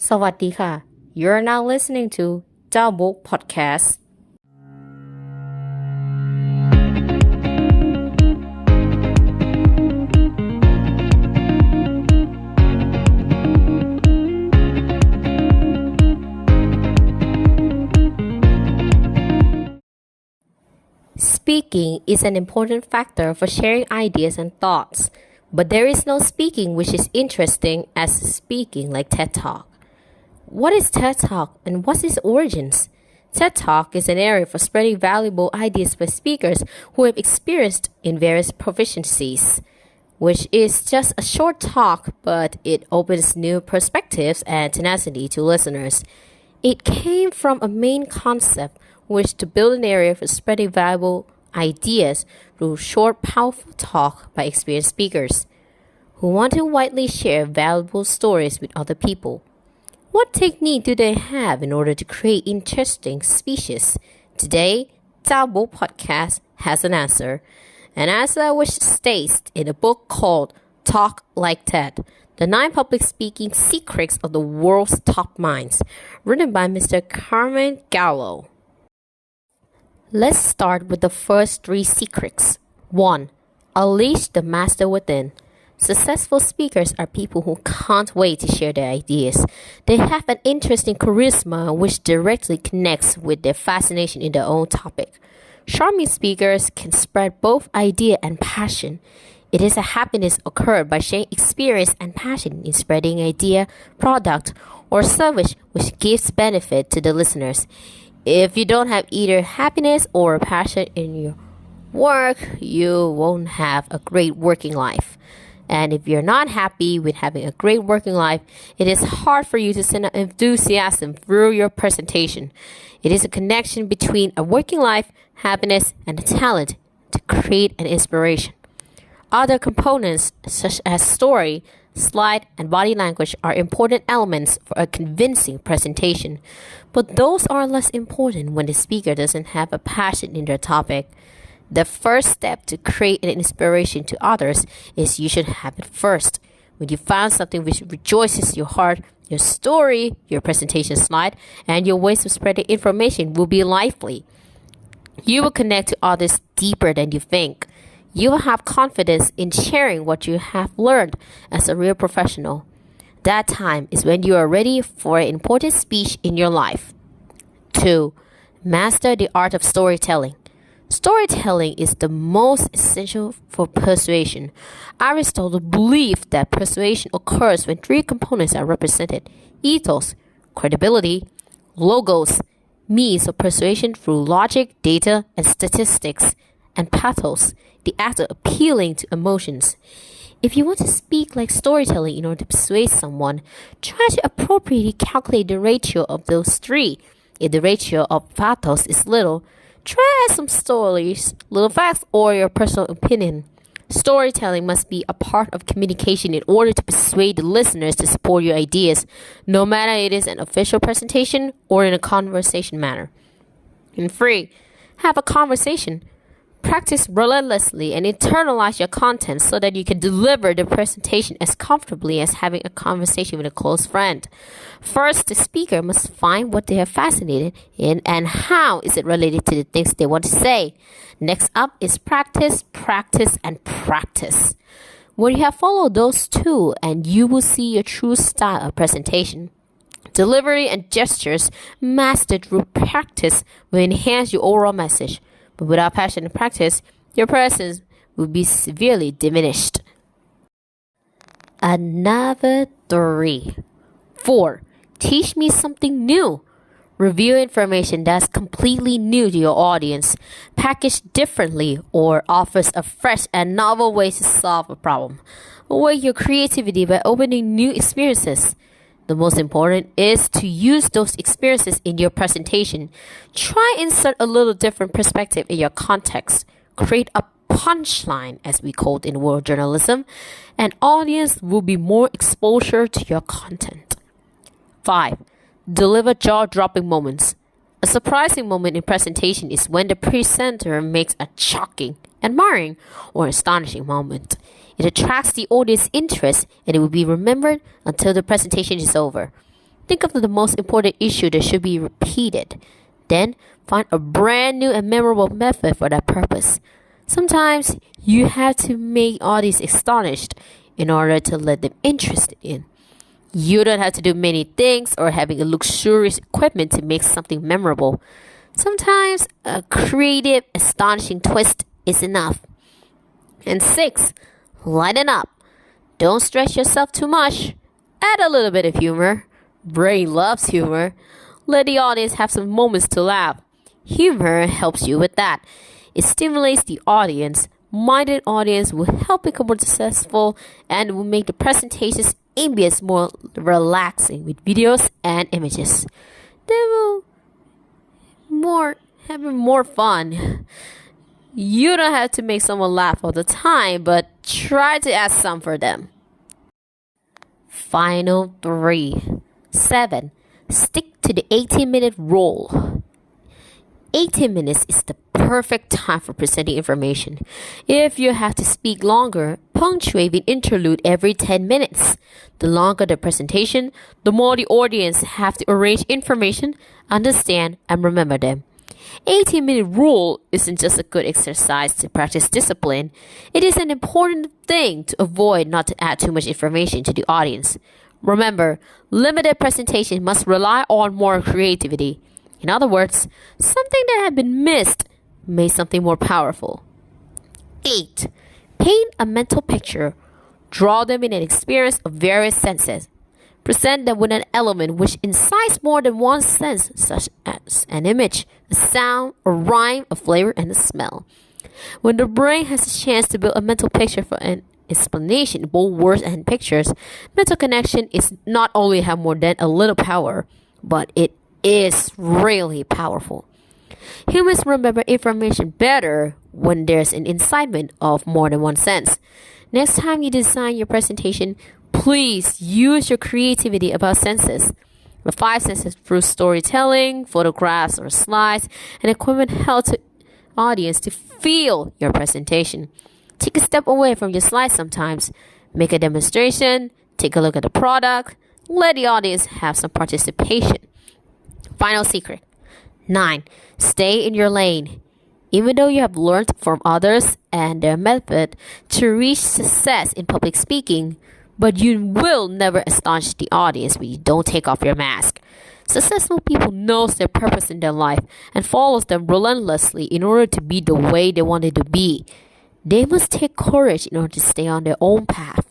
สวัสดีค่ะ You're now listening to ZhaoBook podcast Speaking is an important factor for sharing ideas and thoughts, but there is no speaking which is interesting as speaking like TED Talk. What is TED Talk and what's its origins? TED Talk is an area for spreading valuable ideas by speakers who have experienced in various proficiencies, which is just a short talk, but it opens new perspectives and tenacity to listeners. It came from a main concept, which to build an area for spreading valuable ideas through short, powerful talk by experienced speakers who want to widely share valuable stories with other people. What technique do they have in order to create interesting speeches? Today, ZhaoBook podcast has an answer, an answer which states in a book called Talk Like TED, The 9 Public Speaking Secrets of the World's Top Minds, written by Mr. Carmen Gallo. Let's start with the first 3 secrets. 1. Unleash the master within. Successful speakers are people who can't wait to share their ideas. They have an interesting charisma which directly connects with their fascination in their own topic. Charming speakers can spread both idea and passion. It is a happiness occurred by sharing experience and passion in spreading idea, product, or service which gives benefit to the listeners. If you don't have either happiness or passion in your work, you won't have a great working life. And if you're not happy with having a great working life, it is hard for you to send enthusiasm through your presentation. It is a connection between a working life, happiness, and a talent to create an inspiration. Other components such as story, slide, and body language are important elements for a convincing presentation, but those are less important when the speaker doesn't have a passion in their topic. The first step to create an inspiration to others is you should have it first. When you found something which rejoices your heart, your story, your presentation slide, and your ways of spreading information will be lively. You will connect to others deeper than you think. You will have confidence in sharing what you have learned as a real professional. That time is when you are ready for an important speech in your life. 2. Master the art of storytelling. Storytelling is the most essential for persuasion. Aristotle believed that persuasion occurs when 3 components are represented: ethos, credibility, logos, means of persuasion through logic, data, and statistics, and pathos, the act of appealing to emotions. If you want to speak like storytelling in order to persuade someone, try to appropriately calculate the ratio of those 3. If the ratio of pathos is little, try some stories, little facts, or your personal opinion. Storytelling must be a part of communication in order to persuade the listeners to support your ideas, no matter it is an official presentation or in a conversation manner. And 3. Have a conversation. Practice relentlessly and internalize your content so that you can deliver the presentation as comfortably as having a conversation with a close friend. First, the speaker must find what they are fascinated in and how is it related to the things they want to say. Next up is practice, practice, and practice. When you have followed those 2, and you will see your true style of presentation. Delivery and gestures mastered through practice will enhance your overall message. But without passion and practice, your presence will be severely diminished. Another 3. 4. Teach me something new. Review information that's completely new to your audience, packaged differently, or offers a fresh and novel way to solve a problem. Awake your creativity by opening new experiences. The most important is to use those experiences in your presentation. Try insert a little different perspective in your context. Create a punchline, as we call it in world journalism, and audience will be more exposure to your content. 5. Deliver jaw-dropping moments. A surprising moment in presentation is when the presenter makes a shocking, admiring, or astonishing moment. It attracts the audience interest and it will be remembered until the presentation is over. Think of the most important issue that should be repeated. Then, find a brand new and memorable method for that purpose. Sometimes, you have to make audience astonished in order to let them interested in. You don't have to do many things or having a luxurious equipment to make something memorable. Sometimes, a creative, astonishing twist is enough. And 6, lighten up. Don't stress yourself too much. Add a little bit of humor. Brain loves humor. Let the audience have some moments to laugh. Humor helps you with that. It stimulates the audience. Minded audience will help become more successful and will make the presentation's ambience more relaxing with videos and images. They will have more fun. You don't have to make someone laugh all the time, but try to add some for them. Final 3. 7. Stick to the 18-minute rule. 18 minutes is the perfect time for presenting information. If you have to speak longer, punctuate with interlude every 10 minutes. The longer the presentation, the more the audience have to arrange information, understand, and remember them. 18-minute rule isn't just a good exercise to practice discipline. It is an important thing to avoid not to add too much information to the audience. Remember, limited presentation must rely on more creativity. In other words, something that had been missed made something more powerful. 8. Paint a mental picture. Draw them in an experience of various senses. Present them with an element which incites more than one sense, such as an image, a sound, a rhyme, a flavor, and a smell. When the brain has a chance to build a mental picture for an explanation, both words and pictures, mental connection is not only have more than a little power, but it is really powerful. Humans remember information better when there's an incitement of more than one sense. Next time you design your presentation, please use your creativity about senses. The 5 senses through storytelling, photographs or slides, and equipment help the audience to feel your presentation. Take a step away from your slides sometimes. Make a demonstration, take a look at the product, let the audience have some participation. Final secret. 9. Stay in your lane. Even though you have learned from others and their method to reach success in public speaking, but you will never astonish the audience when you don't take off your mask. Successful people know their purpose in their life and follows them relentlessly in order to be the way they wanted to be. They must take courage in order to stay on their own path.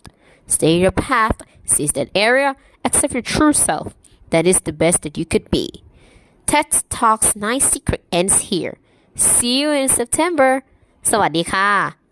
Stay in your path, seize that area, accept your true self. That is the best that you could be. TED Talk's 9 Secret ends here. See you in September. สวัสดีค่ะ